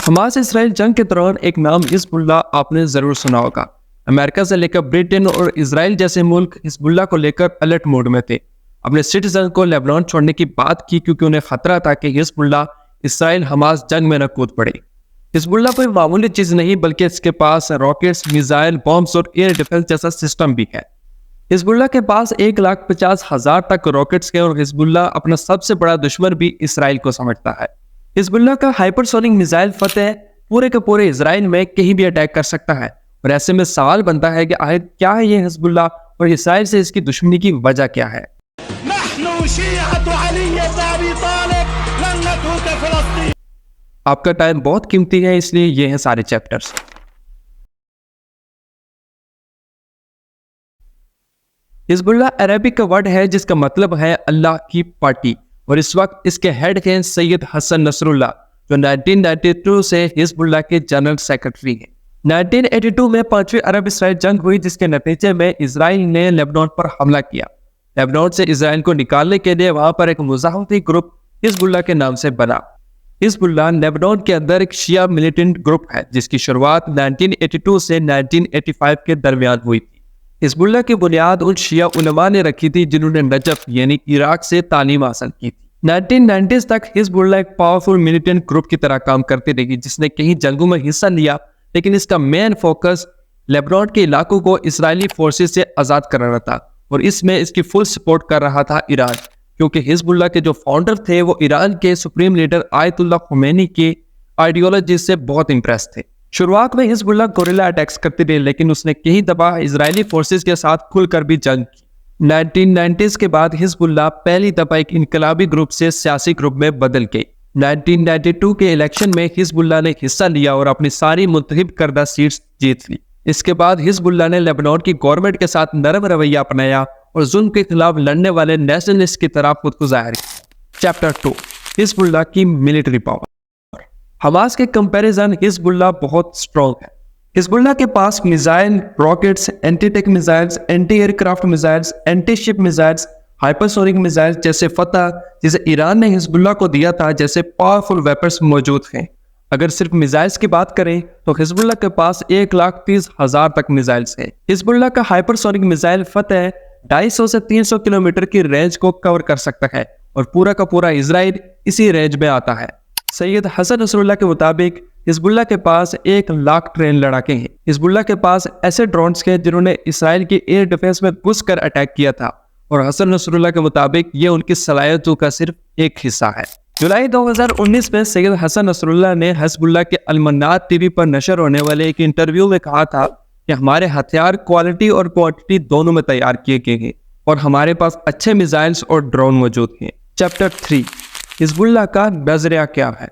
Hamas اسرائیل جنگ کے دوران ایک نام حزب اللہ آپ نے ضرور سنا ہوگا۔ امریکہ سے لے کر برٹن اور اسرائیل جیسے ملک حزب اللہ کو لے کر الرٹ موڈ میں تھے۔ اپنے سٹیزن کو لیبنان چھوڑنے کی بات کی کیونکہ انہیں خطرہ تھا کہ حزب اللہ اسرائیل حماس جنگ میں نہ کود پڑے۔ حزب اللہ کوئی معمولی چیز نہیں بلکہ اس کے پاس راکٹس، میزائل، بمبس اور ایئر ڈیفنس جیسا سسٹم بھی ہے۔ حزب اللہ کے پاس 1,50,000 تک راکٹس ہیں اور حزب اللہ اپنا سب سے بڑا دشمن بھی اسرائیل کو سمجھتا ہے۔ حزب اللہ کا ہائپرسونک میزائل فتح پورے کے پورے اسرائیل میں کہیں بھی اٹیک کر سکتا ہے، اور ایسے میں سوال بنتا ہے کہ آخر کیا ہے یہ حزب اللہ اور اسرائیل سے اس کی دشمنی کی وجہ کیا ہے؟ آپ کا ٹائم بہت قیمتی ہے، اس لیے یہ ہیں سارے چیپٹرز۔ حزب اللہ عربک کا ورڈ ہے جس کا مطلب ہے اللہ کی پارٹی، اور اس وقت اس کے ہیڈ ہیں سید حسن نصر اللہ جو 1992 سے حزب اللہ کے جنرل سیکرٹری ہیں۔ 1982 میں 5ویں عرب اسرائیل جنگ ہوئی جس کے نتیجے میں اسرائیل نے لیبنان پر حملہ کیا۔ لیبنان سے اسرائیل کو نکالنے کے لیے وہاں پر ایک مزاحمتی گروپ حزب اللہ کے نام سے بنا۔ حزب اللہ لیبنان کے اندر ایک شیعہ ملیٹنٹ گروپ ہے جس کی شروعات 1982 سے 1985 کے درمیان ہوئی تھی۔ حزب اللہ کی بنیاد ان شیعہ علماء نے رکھی تھی جنہوں نے نجف یعنی عراق سے تعلیم حاصل کی تھی۔ 1990s تک حزب اللہ ایک پاورفل ملیٹنٹ گروپ کی طرح کام کرتی رہی جس نے کئی جنگوں میں حصہ لیا، لیکن اس کا مین فوکس لیبنان کے علاقوں کو اسرائیلی فورسز سے آزاد کرانا تھا، اور اس میں اس کی فل سپورٹ کر رہا تھا ایران، کیونکہ حزب اللہ کے جو فاؤنڈر تھے وہ ایران کے سپریم لیڈر آیت اللہ خمینی کی آئیڈیالوجی سے بہت امپریس تھے۔ شروعات میں حزب اللہ گوریلا اٹیکس کرتے رہے، لیکن اس نے کئی دفعہ اسرائیلی فورسز کے ساتھ کھل کر بھی جنگ کی۔ 1990s کے بعد حزب اللہ پہلی دفعہ ایک انقلابی گروپ سے سیاسی گروپ میں بدل گئی۔ 1992 کے الیکشن میں حزب اللہ نے حصہ لیا اور اپنی ساری منتخب کردہ سیٹس جیت لی۔ اس کے بعد حزب اللہ نے لیبنان کی گورنمنٹ کے ساتھ نرم رویہ اپنایا اور ظلم کے خلاف لڑنے والے نیشنلسٹ کی طرح خود کو ظاہر کیا۔ چیپٹر 2، حزب اللہ کی ملٹری پاور۔ حماس کے کمپیریزن حزب اللہ بہت سٹرونگ ہے۔ حزب اللہ کے پاس missile, rockets, anti tank missiles, anti aircraft missiles, anti ship missiles, hypersonic missiles جیسے فتح جسے ایران نے حزب اللہ کو دیا تھا جیسے پاورفل ویپنز موجود ہیں۔ اگر صرف میزائلز کی بات کریں تو حزب اللہ کے پاس 1,30,000 تک میزائلز ہیں۔ حزب اللہ کا ہائپرسونک میزائل فتح 250 سے 300 کلومیٹر کی رینج کو کور کر سکتا ہے، اور پورا کا پورا اسرائیل اسی رینج میں آتا ہے۔ سید حسن نصر اللہ کے مطابق حزب اللہ کے پاس 1,00,000 ٹرین لڑاکے ہیں۔ حزب اللہ کے پاس ایسے ڈرونز ہیں جنہوں نے اسرائیل کی ایئر ڈیفنس میں گھس کر اٹیک کیا تھا، اور حسن نصر اللہ کے مطابق یہ ان کی صلاحیتوں کا صرف ایک حصہ ہے۔ جولائی 2019 میں سید حسن نصر اللہ نے حزب اللہ کے المنات ٹی وی پر نشر ہونے والے ایک انٹرویو میں کہا تھا کہ ہمارے ہتھیار کوالٹی اور کوانٹٹی دونوں میں تیار کیے گئے ہیں، اور ہمارے پاس اچھے میزائلز اور ڈرون موجود ہیں۔ چیپٹر 3، حزب اللہ کا نظریہ کیا ہے؟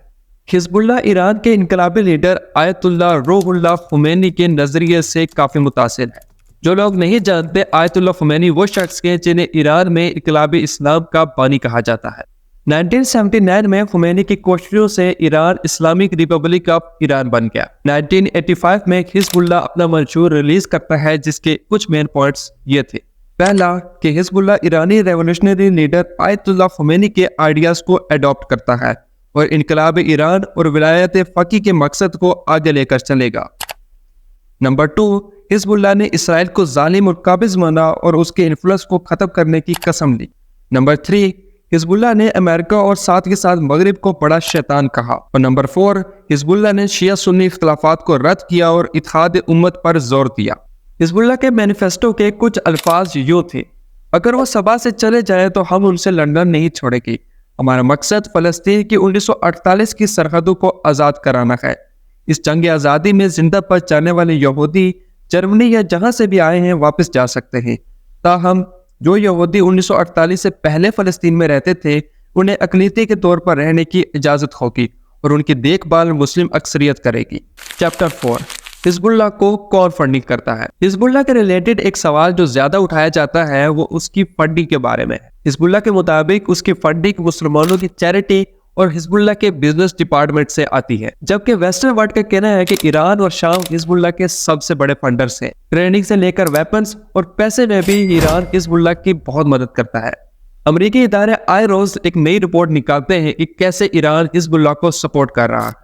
حزب اللہ ایران کے انقلابی لیڈر آیت اللہ روح اللہ خمینی کے نظریے سے کافی متاثر ہے۔ جو لوگ نہیں جانتے، آیت اللہ خمینی وہ شخص ہیں جنہیں ایران میں انقلابی اسلام کا بانی کہا جاتا ہے۔ 1979 میں خمینی کی کوششوں سے Iran Islamic Republic of Iran بن گیا۔ 1985 میں حزب اللہ اپنا منشور ریلیز کرتا ہے جس کے کچھ مین پوائنٹس یہ تھے۔ پہلا کہ حزب اللہ ایرانی ریولوشنری لیڈر آیت اللہ خمینی کے آئیڈیاز کو اڈاپٹ کرتا ہے اور انقلاب ایران اور ولایت فقیہ کے مقصد کو آگے لے کر چلے گا۔ نمبر 2، حزب اللہ نے اسرائیل کو ظالم اور قابض مانا اور اس کے انفلوئنس کو ختم کرنے کی قسم لی۔ نمبر 3، حزب اللہ نے امریکہ اور ساتھ کے ساتھ مغرب کو بڑا شیطان کہا۔ اور نمبر 4، حزب اللہ نے شیعہ سنی اختلافات کو رد کیا اور اتحاد امت پر زور دیا۔ حزب اللہ کے مینیفیسٹو کے کچھ الفاظ یوں تھے: اگر وہ صبا سے چلے جائیں تو ہم ان سے لڑنا نہیں چھوڑیں گے۔ ہمارا مقصد فلسطین کی 1948 کی سرحدوں کو آزاد کرانا ہے۔ اس جنگ آزادی میں زندہ بچ جانے والے یہودی جرمنی یا جہاں سے بھی آئے ہیں واپس جا سکتے ہیں، تاہم جو یہودی 1948 سے پہلے فلسطین میں رہتے تھے انہیں اقلیتی کے طور پر رہنے کی اجازت ہوگی اور ان کی دیکھ بھال مسلم اکثریت کرے گی۔ چیپٹر 4، حزب اللہ کو کون فنڈنگ کرتا ہے؟ حزب اللہ کے ریلیٹڈ ایک سوال جو زیادہ اٹھایا جاتا ہے وہ اس کی فنڈنگ کے بارے میں ہے۔ حزب اللہ کے مطابق اس کی فنڈنگ مسلمانوں کی چیریٹی اور حزب اللہ کے بزنس ڈپارٹمنٹ سے آتی ہے، جبکہ ویسٹرن ورلڈ کا کہنا ہے کہ ایران اور شام حزب اللہ کے سب سے بڑے فنڈرز ہیں۔ ٹریننگ سے لے کر ویپنز اور پیسے میں بھی ایران حزب اللہ کی بہت مدد کرتا ہے۔ امریکی ادارے آئے روز ایک نئی رپورٹ نکالتے ہیں کہ کیسے ایران حزب اللہ کو سپورٹ کر رہا ہے۔